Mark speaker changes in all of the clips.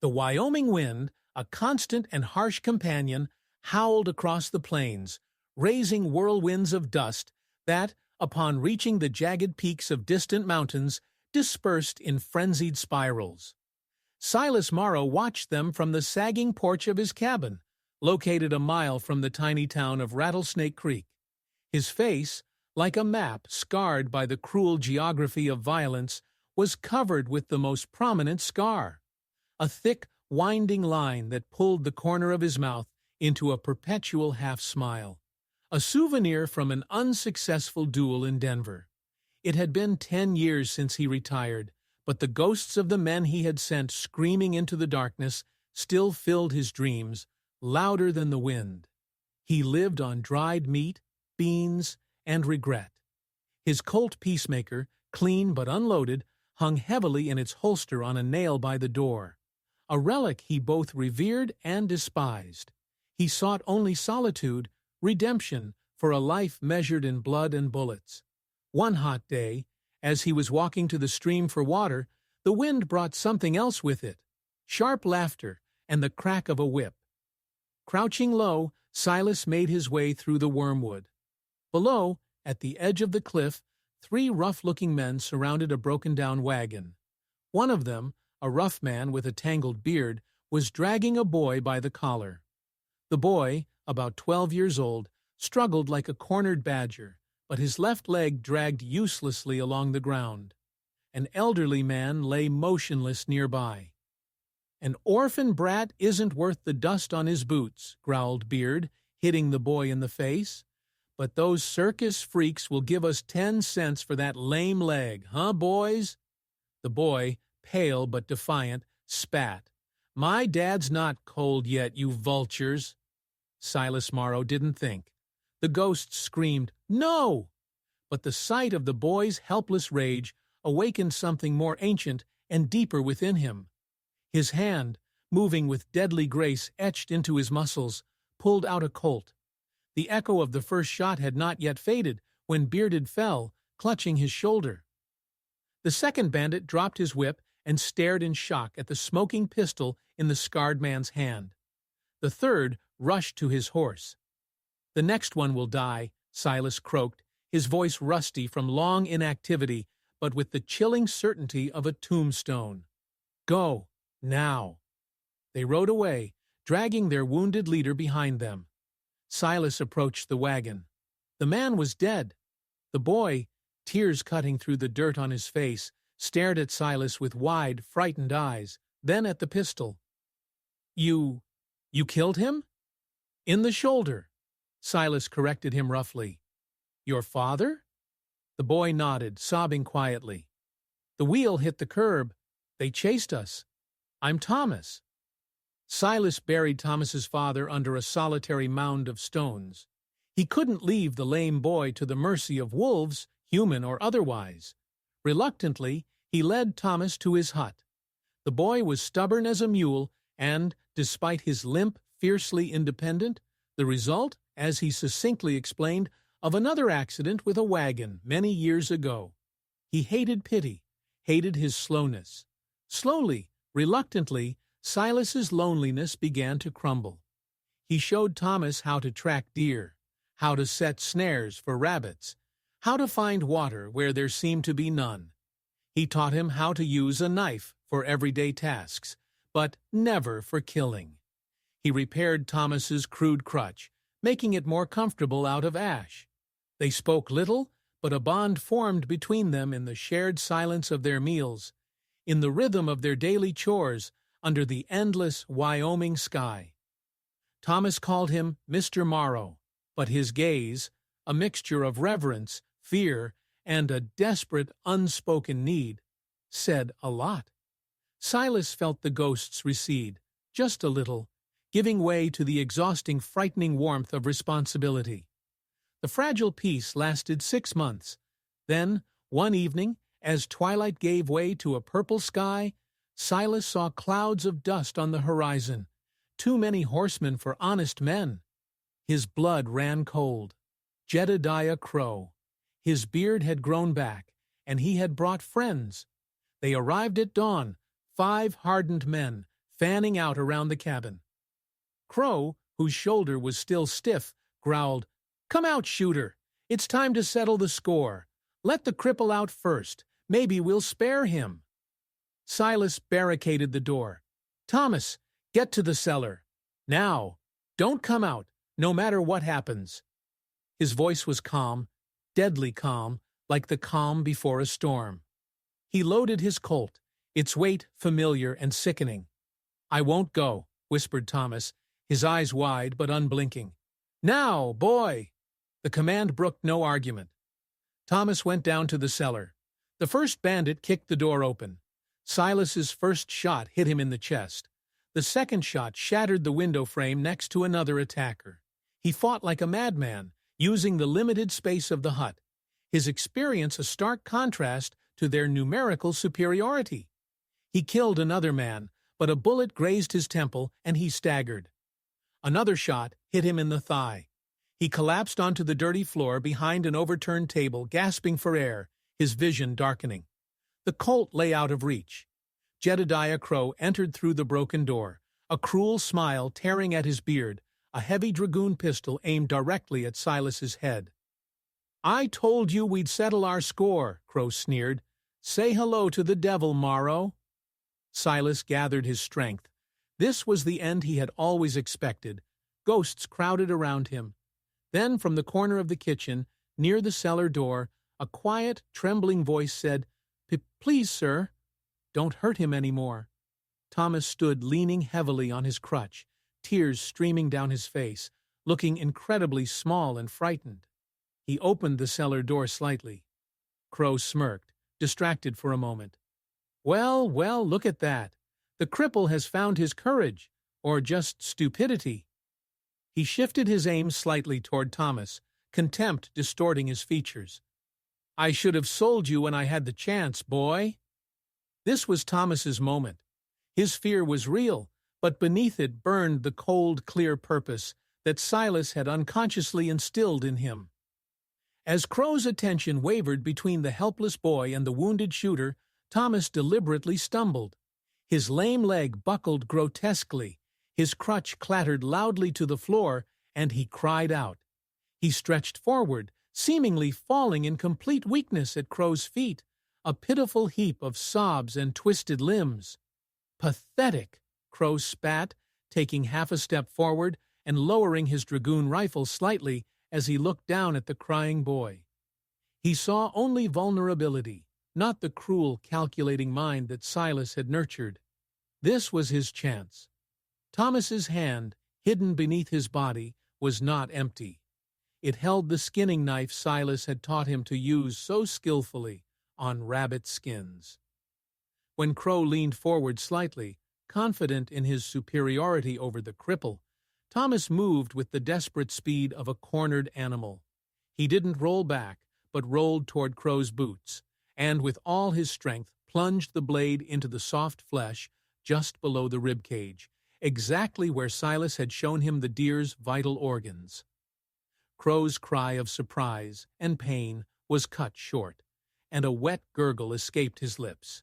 Speaker 1: The Wyoming wind, a constant and harsh companion, howled across the plains, raising whirlwinds of dust that, upon reaching the jagged peaks of distant mountains, dispersed in frenzied spirals. Silas Morrow watched them from the sagging porch of his cabin, located a mile from the tiny town of Rattlesnake Creek. His face, like a map scarred by the cruel geography of violence, was covered with the most prominent scar, a thick, winding line that pulled the corner of his mouth into a perpetual half-smile, a souvenir from an unsuccessful duel in Denver. It had been 10 years since he retired, but the ghosts of the men he had sent screaming into the darkness still filled his dreams, louder than the wind. He lived on dried meat, beans, and regret. His Colt Peacemaker, clean but unloaded, hung heavily in its holster on a nail by the door, a relic he both revered and despised. He sought only solitude, redemption, for a life measured in blood and bullets. One hot day, as he was walking to the stream for water, the wind brought something else with it, sharp laughter and the crack of a whip. Crouching low, Silas made his way through the wormwood. Below, at the edge of the cliff, 3 rough-looking men surrounded a broken-down wagon. One of them, a rough man with a tangled beard, was dragging a boy by the collar. The boy, about 12 years old, struggled like a cornered badger, but his left leg dragged uselessly along the ground. An elderly man lay motionless nearby. "An orphan brat isn't worth the dust on his boots," growled Beard, hitting the boy in the face. "But those circus freaks will give us 10 cents for that lame leg, huh, boys?" The boy, pale but defiant, spat. "My dad's not cold yet, you vultures." Silas Morrow didn't think. The ghosts screamed, "No!" But the sight of the boy's helpless rage awakened something more ancient and deeper within him. His hand, moving with deadly grace etched into his muscles, pulled out a Colt. The echo of the first shot had not yet faded when Bearded fell, clutching his shoulder. The second bandit dropped his whip and stared in shock at the smoking pistol in the scarred man's hand. The third rushed to his horse. "The next one will die," Silas croaked, his voice rusty from long inactivity, but with the chilling certainty of a tombstone. "Go, now." They rode away, dragging their wounded leader behind them. Silas approached the wagon. The man was dead. The boy, tears cutting through the dirt on his face, stared at Silas with wide, frightened eyes, then at the pistol. You killed him?" "In the shoulder," Silas corrected him roughly. "Your father?" The boy nodded, sobbing quietly. "The wheel hit the curb. They chased us. I'm Thomas." Silas buried Thomas's father under a solitary mound of stones. He couldn't leave the lame boy to the mercy of wolves, human or otherwise. Reluctantly, he led Thomas to his hut. The boy was stubborn as a mule and, despite his limp, fiercely independent, the result, as he succinctly explained, of another accident with a wagon many years ago. He hated pity, hated his slowness. Slowly, reluctantly, Silas's loneliness began to crumble. He showed Thomas how to track deer, how to set snares for rabbits, how to find water where there seemed to be none. He taught him how to use a knife for everyday tasks, but never for killing. He repaired Thomas's crude crutch, making it more comfortable out of ash. They spoke little, but a bond formed between them in the shared silence of their meals, in the rhythm of their daily chores under the endless Wyoming sky. Thomas called him Mr. Morrow, but his gaze, a mixture of reverence, fear, and a desperate, unspoken need, said a lot. Silas felt the ghosts recede, just a little, giving way to the exhausting, frightening warmth of responsibility. The fragile peace lasted 6 months. Then, one evening, as twilight gave way to a purple sky, Silas saw clouds of dust on the horizon, too many horsemen for honest men. His blood ran cold. Jedediah Crow. His beard had grown back, and he had brought friends. They arrived at dawn, 5 hardened men, fanning out around the cabin. Crow, whose shoulder was still stiff, growled, "Come out, shooter! It's time to settle the score. Let the cripple out first. Maybe we'll spare him." Silas barricaded the door. "Thomas, get to the cellar. Now, don't come out, no matter what happens." His voice was calm, deadly calm, like the calm before a storm. He loaded his Colt, its weight familiar and sickening. "I won't go," whispered Thomas, his eyes wide but unblinking. "Now, boy!" The command brooked no argument. Thomas went down to the cellar. The first bandit kicked the door open. Silas's first shot hit him in the chest. The second shot shattered the window frame next to another attacker. He fought like a madman, using the limited space of the hut, his experience a stark contrast to their numerical superiority. He killed another man, but a bullet grazed his temple and he staggered. Another shot hit him in the thigh. He collapsed onto the dirty floor behind an overturned table, gasping for air, his vision darkening. The Colt lay out of reach. Jedediah Crow entered through the broken door, a cruel smile tearing at his beard, a heavy dragoon pistol aimed directly at Silas's head. "I told you we'd settle our score," Crow sneered. "Say hello to the devil, Morrow." Silas gathered his strength. This was the end he had always expected. Ghosts crowded around him. Then, from the corner of the kitchen, near the cellar door, a quiet, trembling voice said, "Please, sir, don't hurt him any more." Thomas stood leaning heavily on his crutch, tears streaming down his face, looking incredibly small and frightened. He opened the cellar door slightly. Crow smirked, distracted for a moment. "Well, well, look at that. The cripple has found his courage, or just stupidity." He shifted his aim slightly toward Thomas, contempt distorting his features. "I should have sold you when I had the chance, boy." This was Thomas's moment. His fear was real, but beneath it burned the cold, clear purpose that Silas had unconsciously instilled in him. As Crow's attention wavered between the helpless boy and the wounded shooter, Thomas deliberately stumbled. His lame leg buckled grotesquely, his crutch clattered loudly to the floor, and he cried out. He stretched forward, seemingly falling in complete weakness at Crow's feet, a pitiful heap of sobs and twisted limbs. "Pathetic!" Crow spat, taking half a step forward and lowering his dragoon rifle slightly as he looked down at the crying boy. He saw only vulnerability, not the cruel, calculating mind that Silas had nurtured. This was his chance. Thomas's hand, hidden beneath his body, was not empty. It held the skinning knife Silas had taught him to use so skillfully on rabbit skins. When Crow leaned forward slightly, confident in his superiority over the cripple, Thomas moved with the desperate speed of a cornered animal. He didn't roll back, but rolled toward Crow's boots, and with all his strength plunged the blade into the soft flesh just below the rib cage, exactly where Silas had shown him the deer's vital organs. Crow's cry of surprise and pain was cut short, and a wet gurgle escaped his lips.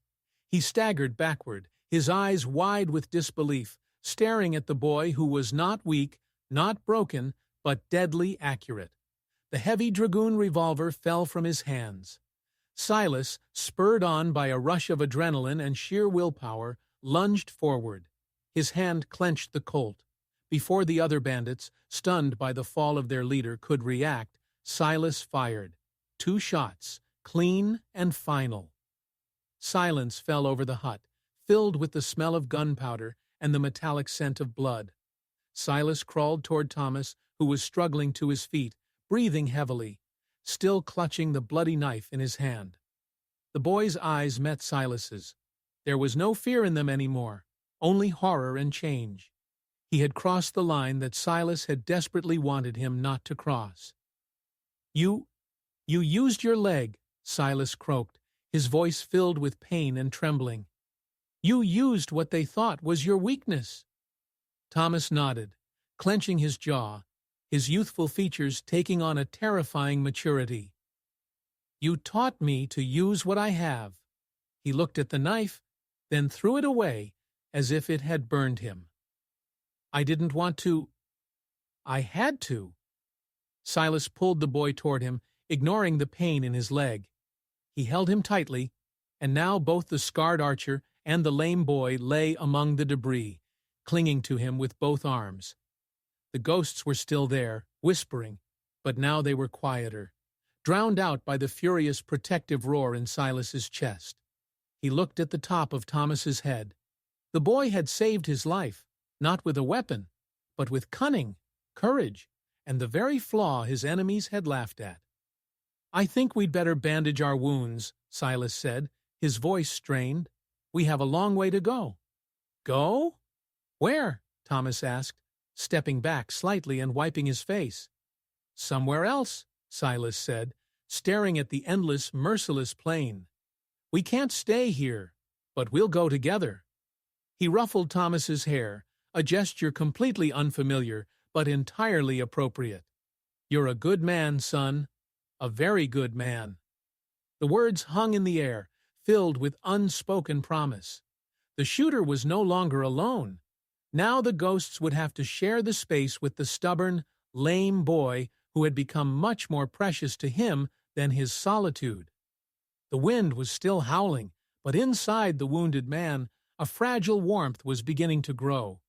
Speaker 1: He staggered backward, his eyes wide with disbelief, staring at the boy who was not weak, not broken, but deadly accurate. The heavy dragoon revolver fell from his hands. Silas, spurred on by a rush of adrenaline and sheer willpower, lunged forward. His hand clenched the Colt. Before the other bandits, stunned by the fall of their leader, could react, Silas fired. 2 shots, clean and final. Silence fell over the hut, filled with the smell of gunpowder and the metallic scent of blood. Silas crawled toward Thomas, who was struggling to his feet, breathing heavily, still clutching the bloody knife in his hand. The boy's eyes met Silas's. There was no fear in them anymore, only horror and change. He had crossed the line that Silas had desperately wanted him not to cross. You used your leg," Silas croaked, his voice filled with pain and trembling. "You used what they thought was your weakness." Thomas nodded, clenching his jaw, his youthful features taking on a terrifying maturity. "You taught me to use what I have." He looked at the knife, then threw it away, as if it had burned him. "I didn't want to. I had to." Silas pulled the boy toward him, ignoring the pain in his leg. He held him tightly, and now both the scarred archer and the lame boy lay among the debris, clinging to him with both arms. The ghosts were still there, whispering, but now they were quieter, drowned out by the furious protective roar in Silas's chest. He looked at the top of Thomas's head. The boy had saved his life, not with a weapon, but with cunning, courage, and the very flaw his enemies had laughed at. "I think we'd better bandage our wounds," Silas said, his voice strained. "We have a long way to go." "Go? Where?" Thomas asked, stepping back slightly and wiping his face. "Somewhere else," Silas said, staring at the endless, merciless plain. "We can't stay here, but we'll go together." He ruffled Thomas's hair, a gesture completely unfamiliar, but entirely appropriate. "You're a good man, son. A very good man." The words hung in the air, filled with unspoken promise. The shooter was no longer alone. Now the ghosts would have to share the space with the stubborn, lame boy who had become much more precious to him than his solitude. The wind was still howling, but inside the wounded man, a fragile warmth was beginning to grow.